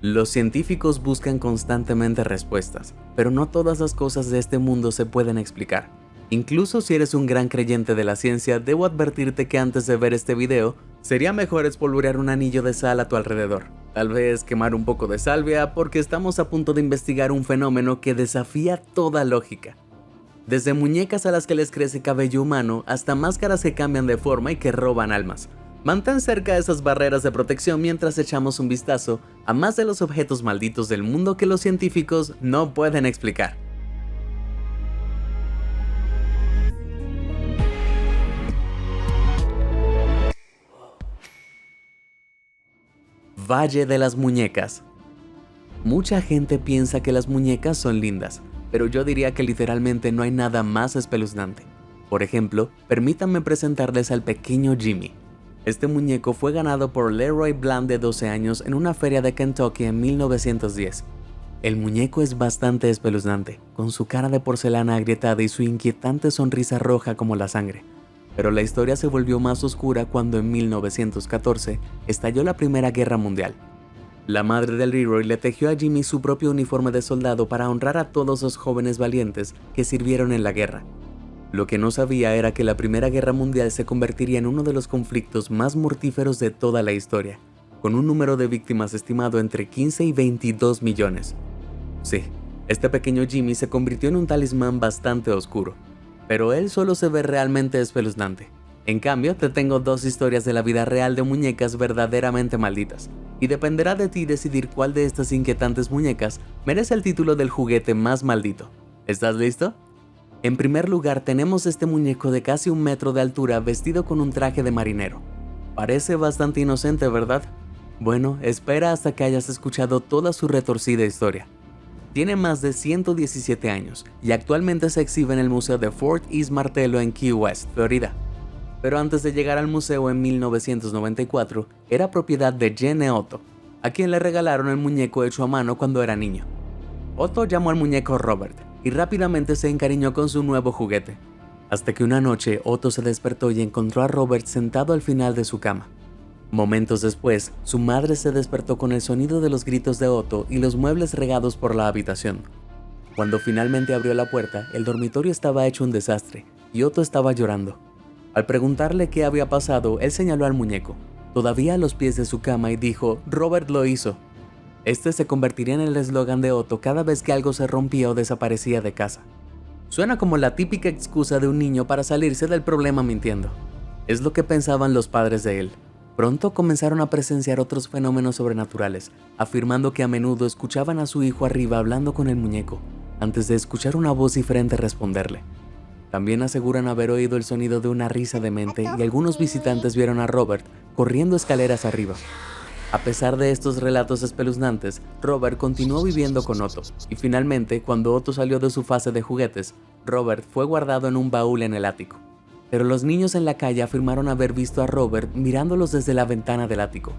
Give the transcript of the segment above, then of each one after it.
Los científicos buscan constantemente respuestas, pero no todas las cosas de este mundo se pueden explicar. Incluso si eres un gran creyente de la ciencia, debo advertirte que antes de ver este video, sería mejor espolvorear un anillo de sal a tu alrededor. Tal vez quemar un poco de salvia porque estamos a punto de investigar un fenómeno que desafía toda lógica. Desde muñecas a las que les crece cabello humano hasta máscaras que cambian de forma y que roban almas. Mantén cerca esas barreras de protección mientras echamos un vistazo a más de los objetos malditos del mundo que los científicos no pueden explicar. Valle de las Muñecas. Mucha gente piensa que las muñecas son lindas, pero yo diría que literalmente no hay nada más espeluznante. Por ejemplo, permítanme presentarles al pequeño Jimmy. Este muñeco fue ganado por Leroy Bland de 12 años en una feria de Kentucky en 1910. El muñeco es bastante espeluznante, con su cara de porcelana agrietada y su inquietante sonrisa roja como la sangre. Pero la historia se volvió más oscura cuando en 1914 estalló la Primera Guerra Mundial. La madre de Leroy le tejió a Jimmy su propio uniforme de soldado para honrar a todos los jóvenes valientes que sirvieron en la guerra. Lo que no sabía era que la Primera Guerra Mundial se convertiría en uno de los conflictos más mortíferos de toda la historia, con un número de víctimas estimado entre 15 y 22 millones. Sí, este pequeño Jimmy se convirtió en un talismán bastante oscuro, pero él solo se ve realmente espeluznante. En cambio, te tengo dos historias de la vida real de muñecas verdaderamente malditas, y dependerá de ti decidir cuál de estas inquietantes muñecas merece el título del juguete más maldito. ¿Estás listo? En primer lugar tenemos este muñeco de casi 1 metro de altura vestido con un traje de marinero. Parece bastante inocente, ¿verdad? Bueno, espera hasta que hayas escuchado toda su retorcida historia. Tiene más de 117 años y actualmente se exhibe en el Museo de Fort East Martello en Key West, Florida. Pero antes de llegar al museo en 1994, era propiedad de Gene Otto, a quien le regalaron el muñeco hecho a mano cuando era niño. Otto llamó al muñeco Robert y rápidamente se encariñó con su nuevo juguete, hasta que una noche Otto se despertó y encontró a Robert sentado al final de su cama. Momentos después, su madre se despertó con el sonido de los gritos de Otto y los muebles regados por la habitación. Cuando finalmente abrió la puerta, el dormitorio estaba hecho un desastre y Otto estaba llorando. Al preguntarle qué había pasado, él señaló al muñeco, todavía a los pies de su cama, y dijo: «Robert lo hizo». Este se convertiría en el eslogan de Otto cada vez que algo se rompía o desaparecía de casa. Suena como la típica excusa de un niño para salirse del problema mintiendo. Es lo que pensaban los padres de él. Pronto comenzaron a presenciar otros fenómenos sobrenaturales, afirmando que a menudo escuchaban a su hijo arriba hablando con el muñeco, antes de escuchar una voz diferente responderle. También aseguran haber oído el sonido de una risa demente y algunos visitantes vieron a Robert corriendo escaleras arriba. A pesar de estos relatos espeluznantes, Robert continuó viviendo con Otto, y finalmente, cuando Otto salió de su fase de juguetes, Robert fue guardado en un baúl en el ático. Pero los niños en la calle afirmaron haber visto a Robert mirándolos desde la ventana del ático.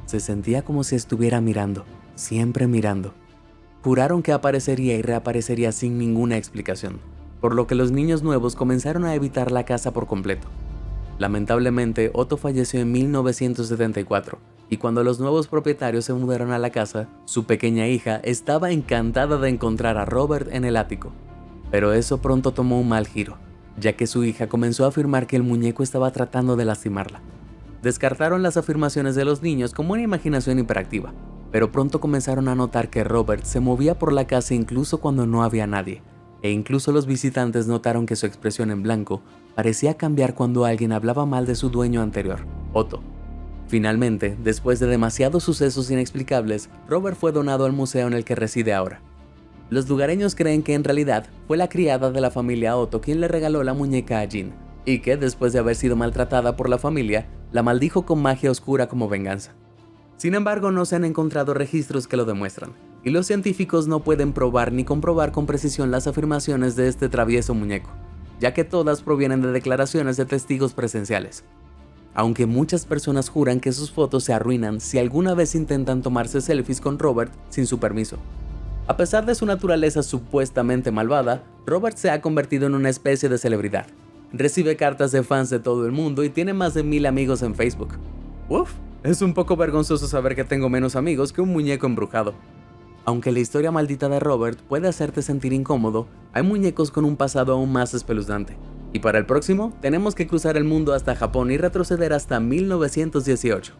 Se sentía como si estuviera mirando, siempre mirando. Juraron que aparecería y reaparecería sin ninguna explicación, por lo que los niños nuevos comenzaron a evitar la casa por completo. Lamentablemente, Otto falleció en 1974, y cuando los nuevos propietarios se mudaron a la casa, su pequeña hija estaba encantada de encontrar a Robert en el ático. Pero eso pronto tomó un mal giro, ya que su hija comenzó a afirmar que el muñeco estaba tratando de lastimarla. Descartaron las afirmaciones de los niños como una imaginación hiperactiva, pero pronto comenzaron a notar que Robert se movía por la casa incluso cuando no había nadie, e incluso los visitantes notaron que su expresión en blanco parecía cambiar cuando alguien hablaba mal de su dueño anterior, Otto. Finalmente, después de demasiados sucesos inexplicables, Robert fue donado al museo en el que reside ahora. Los lugareños creen que en realidad fue la criada de la familia Otto quien le regaló la muñeca a Jean, y que después de haber sido maltratada por la familia, la maldijo con magia oscura como venganza. Sin embargo, no se han encontrado registros que lo demuestran, y los científicos no pueden probar ni comprobar con precisión las afirmaciones de este travieso muñeco, ya que todas provienen de declaraciones de testigos presenciales. Aunque muchas personas juran que sus fotos se arruinan si alguna vez intentan tomarse selfies con Robert sin su permiso. A pesar de su naturaleza supuestamente malvada, Robert se ha convertido en una especie de celebridad. Recibe cartas de fans de todo el mundo y tiene más de 1000 amigos en Facebook. ¡Uf! Es un poco vergonzoso saber que tengo menos amigos que un muñeco embrujado. Aunque la historia maldita de Robert puede hacerte sentir incómodo, hay muñecos con un pasado aún más espeluznante. Y para el próximo, tenemos que cruzar el mundo hasta Japón y retroceder hasta 1918.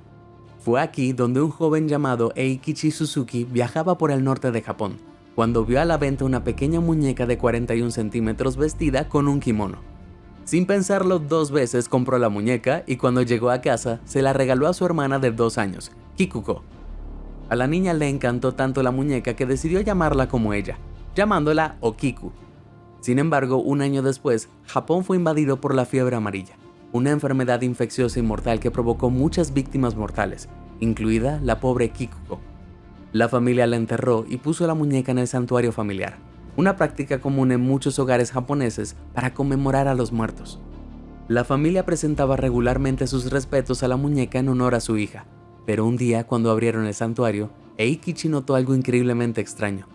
Fue aquí donde un joven llamado Eikichi Suzuki viajaba por el norte de Japón, cuando vio a la venta una pequeña muñeca de 41 centímetros vestida con un kimono. Sin pensarlo dos veces compró la muñeca y cuando llegó a casa se la regaló a su hermana de 2 años, Kikuko. A la niña le encantó tanto la muñeca que decidió llamarla como ella, llamándola Okiku. Sin embargo, un año después, Japón fue invadido por la fiebre amarilla, una enfermedad infecciosa y mortal que provocó muchas víctimas mortales, incluida la pobre Kikuko. La familia la enterró y puso la muñeca en el santuario familiar, una práctica común en muchos hogares japoneses para conmemorar a los muertos. La familia presentaba regularmente sus respetos a la muñeca en honor a su hija, pero un día cuando abrieron el santuario, Eikichi notó algo increíblemente extraño.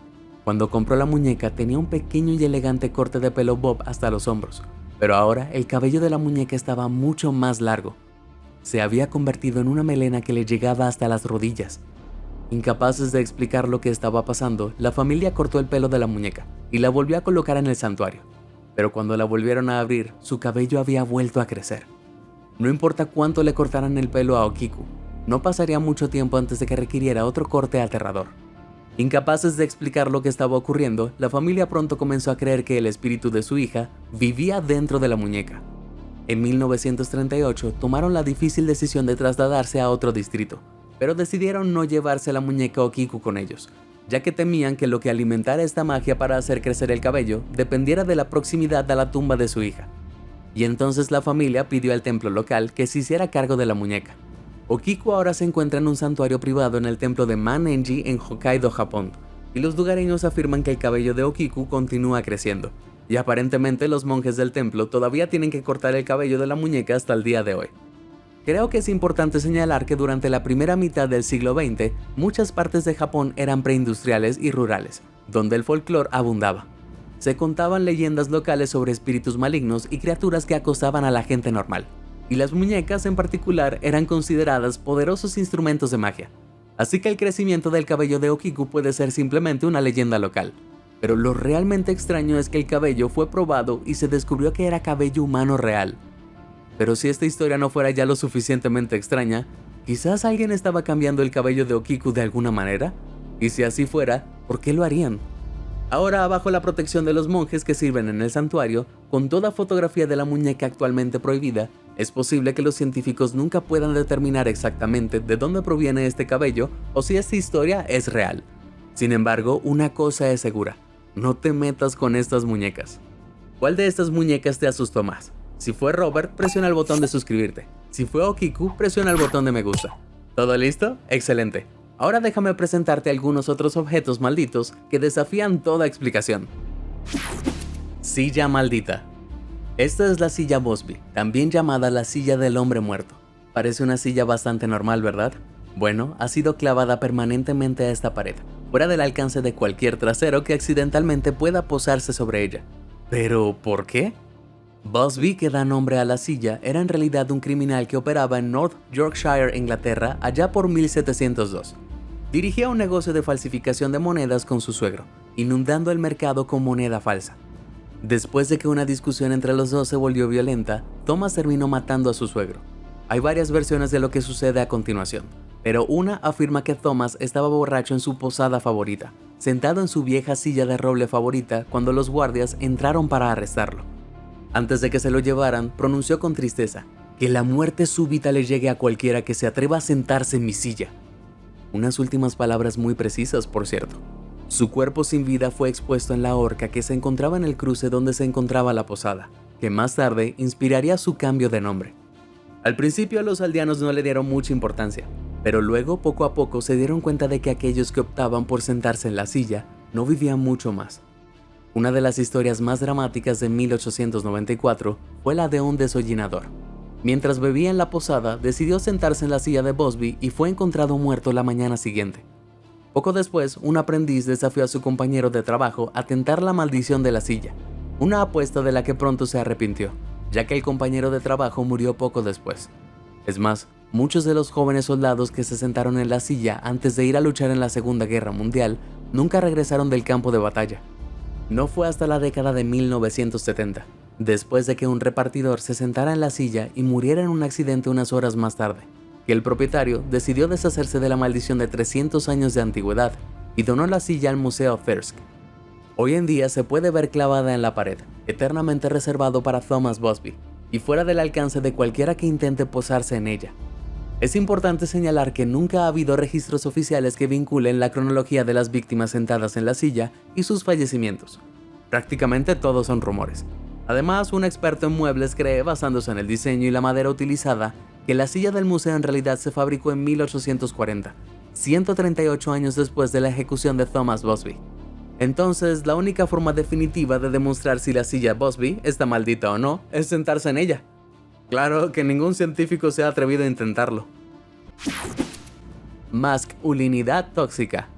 Cuando compró la muñeca tenía un pequeño y elegante corte de pelo bob hasta los hombros, pero ahora el cabello de la muñeca estaba mucho más largo. Se había convertido en una melena que le llegaba hasta las rodillas. Incapaces de explicar lo que estaba pasando, la familia cortó el pelo de la muñeca y la volvió a colocar en el santuario. Pero cuando la volvieron a abrir, su cabello había vuelto a crecer. No importa cuánto le cortaran el pelo a Okiku, no pasaría mucho tiempo antes de que requiriera otro corte aterrador. Incapaces de explicar lo que estaba ocurriendo, la familia pronto comenzó a creer que el espíritu de su hija vivía dentro de la muñeca. En 1938 tomaron la difícil decisión de trasladarse a otro distrito, pero decidieron no llevarse la muñeca Okiku con ellos, ya que temían que lo que alimentara esta magia para hacer crecer el cabello dependiera de la proximidad a la tumba de su hija. Y entonces la familia pidió al templo local que se hiciera cargo de la muñeca. Okiku ahora se encuentra en un santuario privado en el templo de Mannenji en Hokkaido, Japón, y los lugareños afirman que el cabello de Okiku continúa creciendo, y aparentemente los monjes del templo todavía tienen que cortar el cabello de la muñeca hasta el día de hoy. Creo que es importante señalar que durante la primera mitad del siglo XX, muchas partes de Japón eran preindustriales y rurales, donde el folclore abundaba. Se contaban leyendas locales sobre espíritus malignos y criaturas que acosaban a la gente normal, y las muñecas en particular eran consideradas poderosos instrumentos de magia. Así que el crecimiento del cabello de Okiku puede ser simplemente una leyenda local. Pero lo realmente extraño es que el cabello fue probado y se descubrió que era cabello humano real. Pero si esta historia no fuera ya lo suficientemente extraña, quizás alguien estaba cambiando el cabello de Okiku de alguna manera, y si así fuera, ¿por qué lo harían? Ahora, bajo la protección de los monjes que sirven en el santuario, con toda fotografía de la muñeca actualmente prohibida, es posible que los científicos nunca puedan determinar exactamente de dónde proviene este cabello o si esta historia es real. Sin embargo, una cosa es segura: no te metas con estas muñecas. ¿Cuál de estas muñecas te asustó más? Si fue Robert, presiona el botón de suscribirte. Si fue Okiku, presiona el botón de me gusta. ¿Todo listo? ¡Excelente! Ahora déjame presentarte algunos otros objetos malditos que desafían toda explicación. Silla maldita. Esta es la silla Bosby, también llamada la silla del hombre muerto. Parece una silla bastante normal, ¿verdad? Bueno, ha sido clavada permanentemente a esta pared, fuera del alcance de cualquier trasero que accidentalmente pueda posarse sobre ella. ¿Pero por qué? Bosby, que da nombre a la silla, era en realidad un criminal que operaba en North Yorkshire, Inglaterra, allá por 1702. Dirigía un negocio de falsificación de monedas con su suegro, inundando el mercado con moneda falsa. Después de que una discusión entre los dos se volvió violenta, Thomas terminó matando a su suegro. Hay varias versiones de lo que sucede a continuación, pero una afirma que Thomas estaba borracho en su posada favorita, sentado en su vieja silla de roble favorita cuando los guardias entraron para arrestarlo. Antes de que se lo llevaran, pronunció con tristeza: «Que la muerte súbita le llegue a cualquiera que se atreva a sentarse en mi silla». Unas últimas palabras muy precisas, por cierto. Su cuerpo sin vida fue expuesto en la horca que se encontraba en el cruce donde se encontraba la posada, que más tarde inspiraría su cambio de nombre. Al principio los aldeanos no le dieron mucha importancia, pero luego poco a poco se dieron cuenta de que aquellos que optaban por sentarse en la silla no vivían mucho más. Una de las historias más dramáticas de 1894 fue la de un desollinador. Mientras bebía en la posada, decidió sentarse en la silla de Bosby y fue encontrado muerto la mañana siguiente. Poco después, un aprendiz desafió a su compañero de trabajo a tentar la maldición de la silla, una apuesta de la que pronto se arrepintió, ya que el compañero de trabajo murió poco después. Es más, Muchos de los jóvenes soldados que se sentaron en la silla antes de ir a luchar en la Segunda Guerra Mundial nunca regresaron del campo de batalla. No fue hasta la década de 1970, después de que un repartidor se sentara en la silla y muriera en un accidente unas horas más tarde, que el propietario decidió deshacerse de la maldición de 300 años de antigüedad y donó la silla al Museo Thirsk. Hoy en día se puede ver clavada en la pared, eternamente reservado para Thomas Busby, y fuera del alcance de cualquiera que intente posarse en ella. Es importante señalar que nunca ha habido registros oficiales que vinculen la cronología de las víctimas sentadas en la silla y sus fallecimientos. Prácticamente todos son rumores. Además, un experto en muebles cree, basándose en el diseño y la madera utilizada, que la silla del museo en realidad se fabricó en 1840, 138 años después de la ejecución de Thomas Busby. Entonces, la única forma definitiva de demostrar si la silla Busby está maldita o no es sentarse en ella. Claro que ningún científico se ha atrevido a intentarlo. Masculinidad tóxica.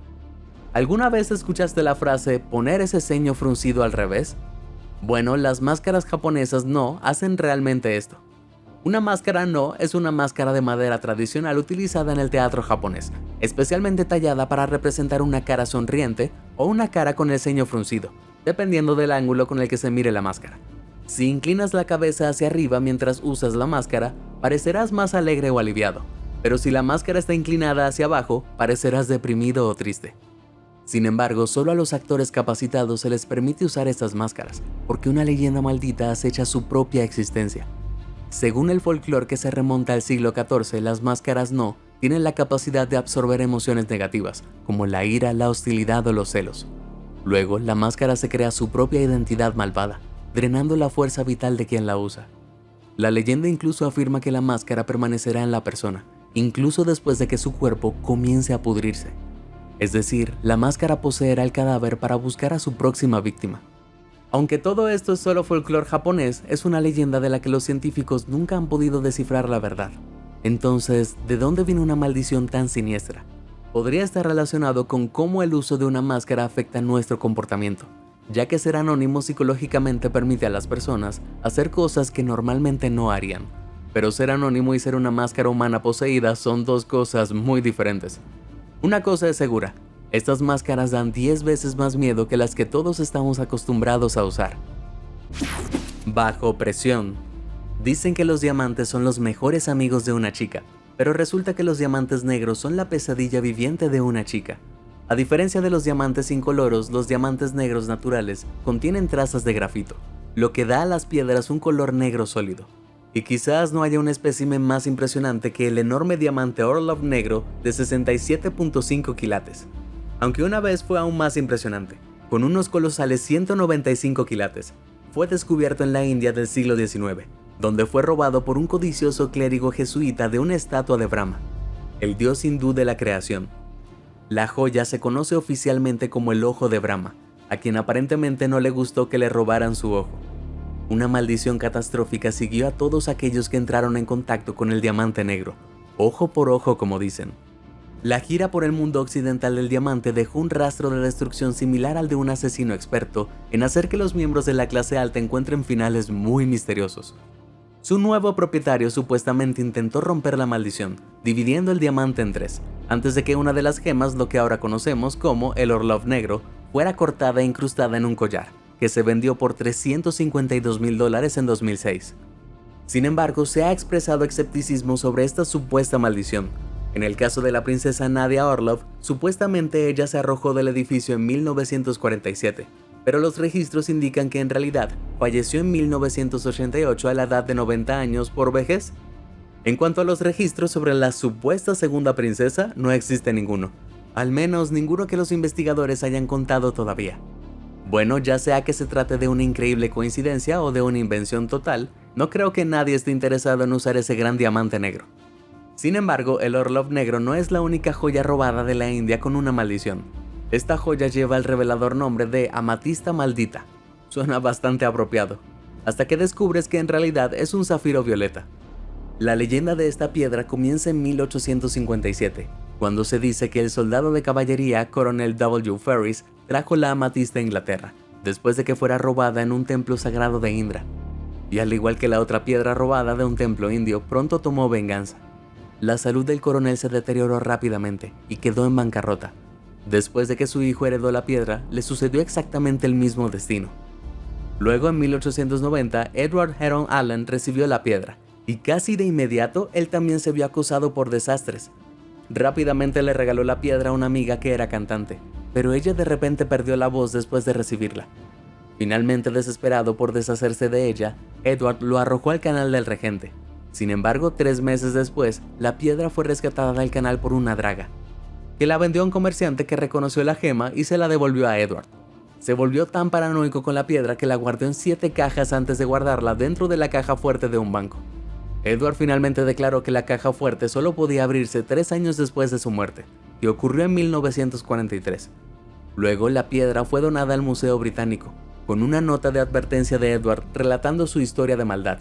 ¿Alguna vez escuchaste la frase poner ese ceño fruncido al revés? Bueno, las máscaras japonesas no hacen realmente esto. Una máscara no es una máscara de madera tradicional utilizada en el teatro japonés, especialmente tallada para representar una cara sonriente o una cara con el ceño fruncido, dependiendo del ángulo con el que se mire la máscara. Si inclinas la cabeza hacia arriba mientras usas la máscara, parecerás más alegre o aliviado, pero si la máscara está inclinada hacia abajo, parecerás deprimido o triste. Sin embargo, solo a los actores capacitados se les permite usar estas máscaras, porque una leyenda maldita acecha su propia existencia. Según el folclore que se remonta al siglo XIV, las máscaras no tienen la capacidad de absorber emociones negativas, como la ira, la hostilidad o los celos. Luego, la máscara se crea su propia identidad malvada, drenando la fuerza vital de quien la usa. La leyenda incluso afirma que la máscara permanecerá en la persona, incluso después de que su cuerpo comience a pudrirse. Es decir, la máscara poseerá el cadáver para buscar a su próxima víctima. Aunque todo esto es solo folclore japonés, es una leyenda de la que los científicos nunca han podido descifrar la verdad. Entonces, ¿de dónde viene una maldición tan siniestra? Podría estar relacionado con cómo el uso de una máscara afecta nuestro comportamiento, ya que ser anónimo psicológicamente permite a las personas hacer cosas que normalmente no harían. Pero ser anónimo y ser una máscara humana poseída son dos cosas muy diferentes. Una cosa es segura, estas máscaras dan 10 veces más miedo que las que todos estamos acostumbrados a usar. Bajo presión. Dicen que los diamantes son los mejores amigos de una chica, pero resulta que los diamantes negros son la pesadilla viviente de una chica. A diferencia de los diamantes incoloros, los diamantes negros naturales contienen trazas de grafito, lo que da a las piedras un color negro sólido. Y quizás no haya un espécimen más impresionante que el enorme diamante Orlov negro de 67.5 quilates. Aunque una vez fue aún más impresionante, con unos colosales 195 quilates, fue descubierto en la India del siglo XIX, donde fue robado por un codicioso clérigo jesuita de una estatua de Brahma, el dios hindú de la creación. La joya se conoce oficialmente como el ojo de Brahma, a quien aparentemente no le gustó que le robaran su ojo. Una maldición catastrófica siguió a todos aquellos que entraron en contacto con el diamante negro, ojo por ojo como dicen. La gira por el mundo occidental del diamante dejó un rastro de destrucción similar al de un asesino experto en hacer que los miembros de la clase alta encuentren finales muy misteriosos. Su nuevo propietario supuestamente intentó romper la maldición, dividiendo el diamante en 3, antes de que una de las gemas, lo que ahora conocemos como el Orlov negro, fuera cortada e incrustada en un collar, que se vendió por $352,000 en 2006. Sin embargo, se ha expresado escepticismo sobre esta supuesta maldición. En el caso de la princesa Nadia Orlov, supuestamente ella se arrojó del edificio en 1947, pero los registros indican que en realidad falleció en 1988 a la edad de 90 años por vejez. En cuanto a los registros sobre la supuesta segunda princesa, no existe ninguno, al menos ninguno que los investigadores hayan contado todavía. Bueno, ya sea que se trate de una increíble coincidencia o de una invención total, no creo que nadie esté interesado en usar ese gran diamante negro. Sin embargo, el Orlov negro no es la única joya robada de la India con una maldición. Esta joya lleva el revelador nombre de amatista maldita. Suena bastante apropiado, hasta que descubres que en realidad es un zafiro violeta. La leyenda de esta piedra comienza en 1857, cuando se dice que el soldado de caballería Coronel W. Ferris trajo la amatista a Inglaterra, después de que fuera robada en un templo sagrado de Indra. Y al igual que la otra piedra robada de un templo indio, pronto tomó venganza. la salud del coronel se deterioró rápidamente y quedó en bancarrota. Después de que su hijo heredó la piedra, le sucedió exactamente el mismo destino. Luego, en 1890, Edward Heron Allen recibió la piedra, y casi de inmediato él también se vio acusado por desastres. Rápidamente le regaló la piedra a una amiga que era cantante, pero ella de repente perdió la voz después de recibirla. Finalmente, desesperado por deshacerse de ella, Edward lo arrojó al canal del Regente. Sin embargo, 3 meses después, la piedra fue rescatada del canal por una draga, que la vendió a un comerciante que reconoció la gema y se la devolvió a Edward. Se volvió tan paranoico con la piedra que la guardó en 7 cajas antes de guardarla dentro de la caja fuerte de un banco. Edward finalmente declaró que la caja fuerte solo podía abrirse 3 años después de su muerte, que ocurrió en 1943. Luego, la piedra fue donada al Museo Británico, con una nota de advertencia de Edward relatando su historia de maldad.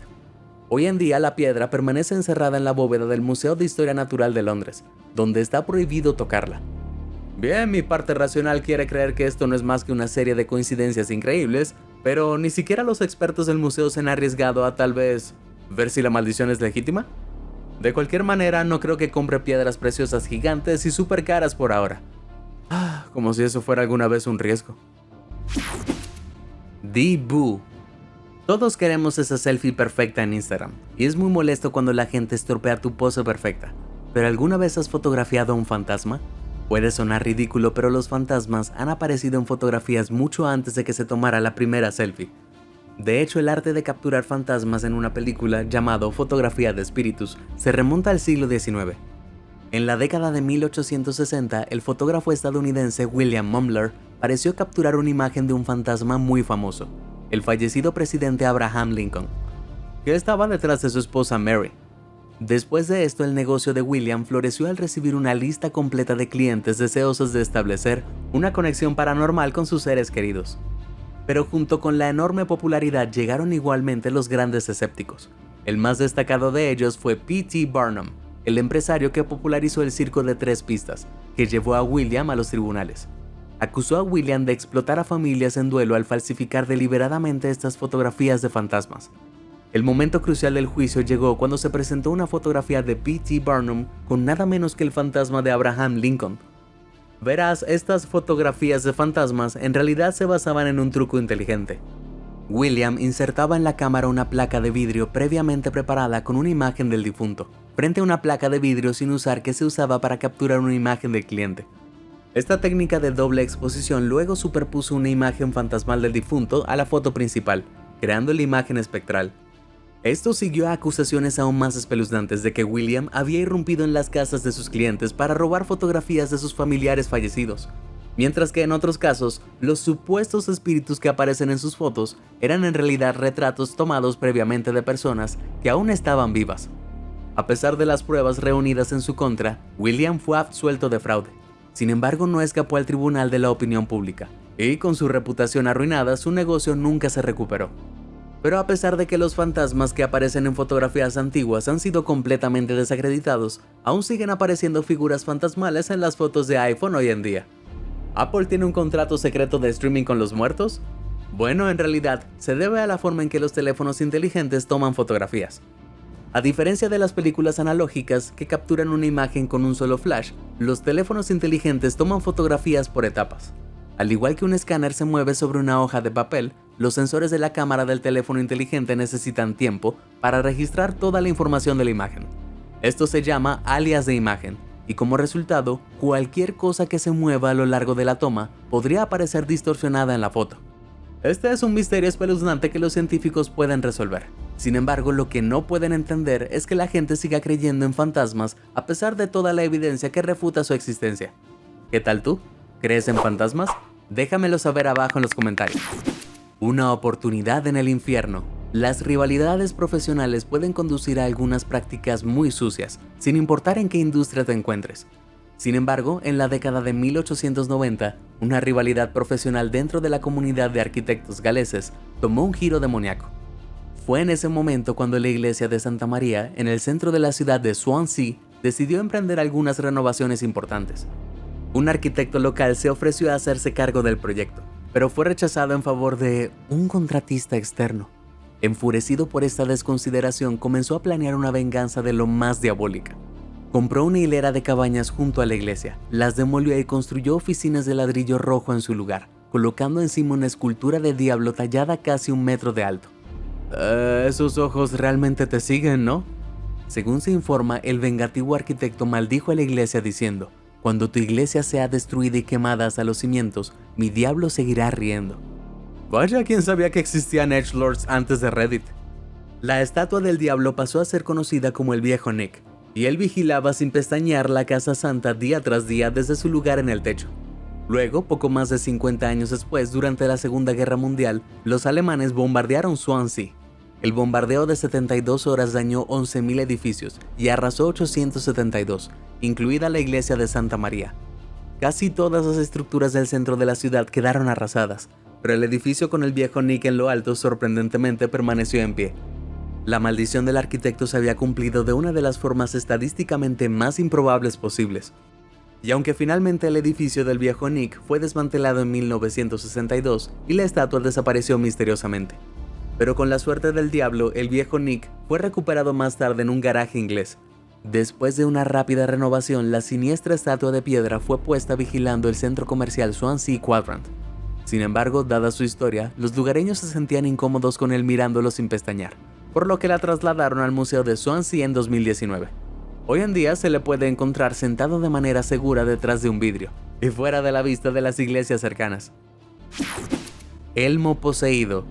Hoy en día, la piedra permanece encerrada en la bóveda del Museo de Historia Natural de Londres, donde está prohibido tocarla. Bien, mi parte racional quiere creer que esto no es más que una serie de coincidencias increíbles, pero ni siquiera los expertos del museo se han arriesgado a tal vez ver si la maldición es legítima. De cualquier manera, no creo que compre piedras preciosas gigantes y súper caras por ahora. Como si eso fuera alguna vez un riesgo. D-Boo. Todos queremos esa selfie perfecta en Instagram, y es muy molesto cuando la gente estropea tu pose perfecta. ¿Pero alguna vez has fotografiado a un fantasma? Puede sonar ridículo, pero los fantasmas han aparecido en fotografías mucho antes de que se tomara la primera selfie. De hecho, el arte de capturar fantasmas en una película llamado Fotografía de Espíritus se remonta al siglo XIX. En la década de 1860, el fotógrafo estadounidense William Mumler pareció capturar una imagen de un fantasma muy famoso, el fallecido presidente Abraham Lincoln, que estaba detrás de su esposa Mary. Después de esto, el negocio de William floreció al recibir una lista completa de clientes deseosos de establecer una conexión paranormal con sus seres queridos. Pero junto con la enorme popularidad llegaron igualmente los grandes escépticos. El más destacado de ellos fue P.T. Barnum, el empresario que popularizó el circo de 3 pistas, que llevó a William a los tribunales. Acusó a William de explotar a familias en duelo al falsificar deliberadamente estas fotografías de fantasmas. El momento crucial del juicio llegó cuando se presentó una fotografía de P.T. Barnum con nada menos que el fantasma de Abraham Lincoln. Verás, estas fotografías de fantasmas en realidad se basaban en un truco inteligente. William insertaba en la cámara una placa de vidrio previamente preparada con una imagen del difunto, frente a una placa de vidrio sin usar que se usaba para capturar una imagen del cliente. Esta técnica de doble exposición luego superpuso una imagen fantasmal del difunto a la foto principal, creando la imagen espectral. Esto siguió a acusaciones aún más espeluznantes de que William había irrumpido en las casas de sus clientes para robar fotografías de sus familiares fallecidos, mientras que en otros casos, los supuestos espíritus que aparecen en sus fotos eran en realidad retratos tomados previamente de personas que aún estaban vivas. A pesar de las pruebas reunidas en su contra, William fue absuelto de fraude. Sin embargo, no escapó al tribunal de la opinión pública, y con su reputación arruinada, su negocio nunca se recuperó. Pero a pesar de que los fantasmas que aparecen en fotografías antiguas han sido completamente desacreditados, aún siguen apareciendo figuras fantasmales en las fotos de iPhone hoy en día. ¿Apple tiene un contrato secreto de streaming con los muertos? Bueno, en realidad, se debe a la forma en que los teléfonos inteligentes toman fotografías. A diferencia de las películas analógicas que capturan una imagen con un solo flash, los teléfonos inteligentes toman fotografías por etapas. Al igual que un escáner se mueve sobre una hoja de papel, los sensores de la cámara del teléfono inteligente necesitan tiempo para registrar toda la información de la imagen. Esto se llama alias de imagen, y como resultado, cualquier cosa que se mueva a lo largo de la toma podría aparecer distorsionada en la foto. Este es un misterio espeluznante que los científicos pueden resolver. Sin embargo, lo que no pueden entender es que la gente siga creyendo en fantasmas a pesar de toda la evidencia que refuta su existencia. ¿Qué tal tú? ¿Crees en fantasmas? Déjamelo saber abajo en los comentarios. Una oportunidad en el infierno. Las rivalidades profesionales pueden conducir a algunas prácticas muy sucias, sin importar en qué industria te encuentres. Sin embargo, en la década de 1890, una rivalidad profesional dentro de la comunidad de arquitectos galeses tomó un giro demoníaco. Fue en ese momento cuando la iglesia de Santa María, en el centro de la ciudad de Swansea, decidió emprender algunas renovaciones importantes. Un arquitecto local se ofreció a hacerse cargo del proyecto, pero fue rechazado en favor de un contratista externo. Enfurecido por esta desconsideración, comenzó a planear una venganza de lo más diabólica. Compró una hilera de cabañas junto a la iglesia, las demolió y construyó oficinas de ladrillo rojo en su lugar, colocando encima una escultura de diablo tallada casi 1 metro de alto. Esos ojos realmente te siguen, ¿no? Según se informa, el vengativo arquitecto maldijo a la iglesia diciendo: cuando tu iglesia sea destruida y quemada hasta los cimientos, mi diablo seguirá riendo. Vaya, ¿quién sabía que existían edgelords antes de Reddit? La estatua del diablo pasó a ser conocida como el viejo Nick, y él vigilaba sin pestañear la casa santa día tras día desde su lugar en el techo. Luego, poco más de 50 años después, durante la Segunda Guerra Mundial, los alemanes bombardearon Swansea. El bombardeo de 72 horas dañó 11.000 edificios y arrasó 872, incluida la iglesia de Santa María. Casi todas las estructuras del centro de la ciudad quedaron arrasadas, pero el edificio con el viejo Nick en lo alto sorprendentemente permaneció en pie. La maldición del arquitecto se había cumplido de una de las formas estadísticamente más improbables posibles. Y aunque finalmente el edificio del viejo Nick fue desmantelado en 1962 y la estatua desapareció misteriosamente. Pero con la suerte del diablo, el viejo Nick fue recuperado más tarde en un garaje inglés. Después de una rápida renovación, la siniestra estatua de piedra fue puesta vigilando el centro comercial Swansea Quadrant. Sin embargo, dada su historia, los lugareños se sentían incómodos con él mirándolo sin pestañear, por lo que la trasladaron al Museo de Swansea en 2019. Hoy en día se le puede encontrar sentado de manera segura detrás de un vidrio, y fuera de la vista de las iglesias cercanas. Elmo poseído.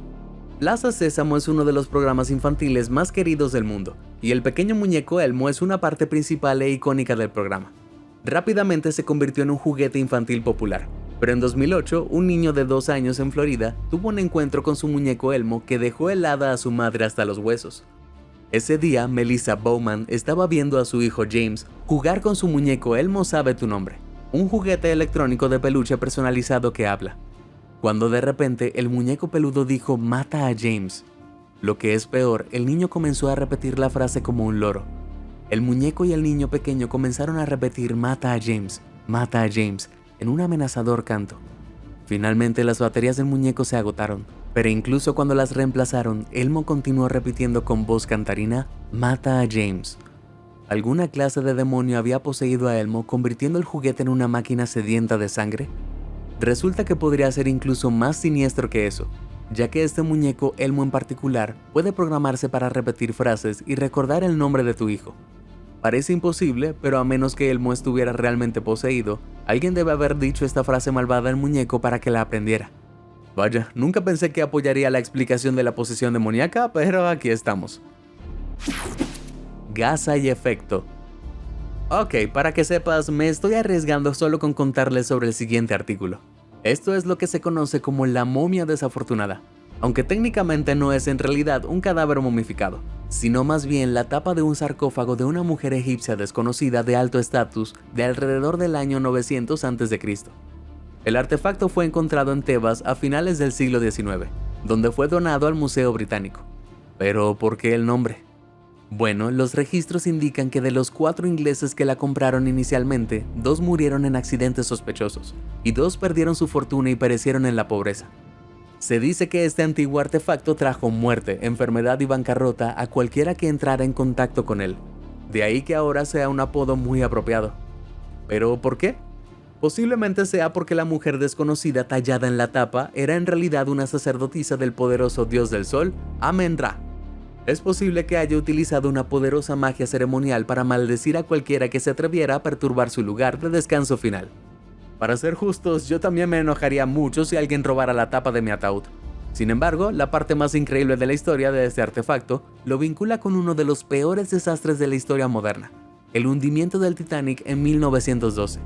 Plaza Sésamo es uno de los programas infantiles más queridos del mundo, y el pequeño muñeco Elmo es una parte principal e icónica del programa. Rápidamente se convirtió en un juguete infantil popular, pero en 2008, un niño de 2 años en Florida tuvo un encuentro con su muñeco Elmo que dejó helada a su madre hasta los huesos. Ese día, Melissa Bowman estaba viendo a su hijo James jugar con su muñeco Elmo Sabe Tu Nombre, un juguete electrónico de peluche personalizado que habla. Cuando de repente el muñeco peludo dijo "mata a James". Lo que es peor, el niño comenzó a repetir la frase como un loro. El muñeco y el niño pequeño comenzaron a repetir "mata a James, mata a James", en un amenazador canto. Finalmente las baterías del muñeco se agotaron, pero incluso cuando las reemplazaron, Elmo continuó repitiendo con voz cantarina "mata a James". ¿Alguna clase de demonio había poseído a Elmo, convirtiendo el juguete en una máquina sedienta de sangre? Resulta que podría ser incluso más siniestro que eso, ya que este muñeco Elmo en particular puede programarse para repetir frases y recordar el nombre de tu hijo. Parece imposible, pero a menos que Elmo estuviera realmente poseído, alguien debe haber dicho esta frase malvada al muñeco para que la aprendiera. Vaya, nunca pensé que apoyaría la explicación de la posesión demoníaca, pero aquí estamos. Gaza y efecto. Ok, para que sepas, me estoy arriesgando solo con contarles sobre el siguiente artículo. Esto es lo que se conoce como la momia desafortunada, aunque técnicamente no es en realidad un cadáver momificado, sino más bien la tapa de un sarcófago de una mujer egipcia desconocida de alto estatus de alrededor del año 900 a.C. El artefacto fue encontrado en Tebas a finales del siglo XIX, donde fue donado al Museo Británico. ¿Pero por qué el nombre? Bueno, los registros indican que de los 4 ingleses que la compraron inicialmente, 2 murieron en accidentes sospechosos, y 2 perdieron su fortuna y perecieron en la pobreza. Se dice que este antiguo artefacto trajo muerte, enfermedad y bancarrota a cualquiera que entrara en contacto con él. De ahí que ahora sea un apodo muy apropiado. ¿Pero por qué? Posiblemente sea porque la mujer desconocida tallada en la tapa era en realidad una sacerdotisa del poderoso dios del sol, Amen-Ra. Es posible que haya utilizado una poderosa magia ceremonial para maldecir a cualquiera que se atreviera a perturbar su lugar de descanso final. Para ser justos, yo también me enojaría mucho si alguien robara la tapa de mi ataúd. Sin embargo, la parte más increíble de la historia de este artefacto lo vincula con uno de los peores desastres de la historia moderna, el hundimiento del Titanic en 1912.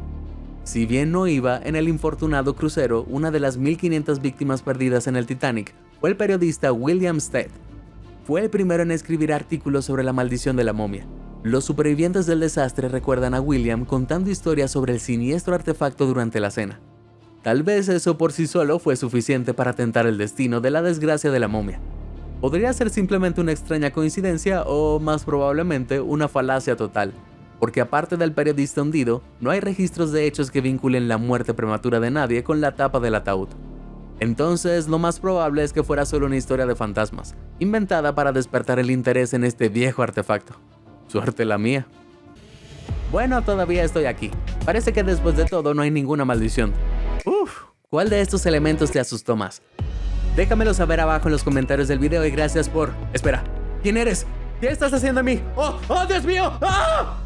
Si bien no iba en el infortunado crucero, una de las 1.500 víctimas perdidas en el Titanic fue el periodista William Stead. Fue el primero en escribir artículos sobre la maldición de la momia. Los supervivientes del desastre recuerdan a William contando historias sobre el siniestro artefacto durante la cena. Tal vez eso por sí solo fue suficiente para tentar el destino de la desgracia de la momia. Podría ser simplemente una extraña coincidencia o, más probablemente, una falacia total, porque aparte del periodista hundido, no hay registros de hechos que vinculen la muerte prematura de nadie con la tapa del ataúd. Entonces, lo más probable es que fuera solo una historia de fantasmas, inventada para despertar el interés en este viejo artefacto. Suerte la mía. Bueno, todavía estoy aquí. Parece que después de todo no hay ninguna maldición. Uf, ¿cuál de estos elementos te asustó más? Déjamelo saber abajo en los comentarios del video y gracias por... Espera, ¿quién eres? ¿Qué estás haciendo a mí? ¡Oh, Dios mío! ¡Ah!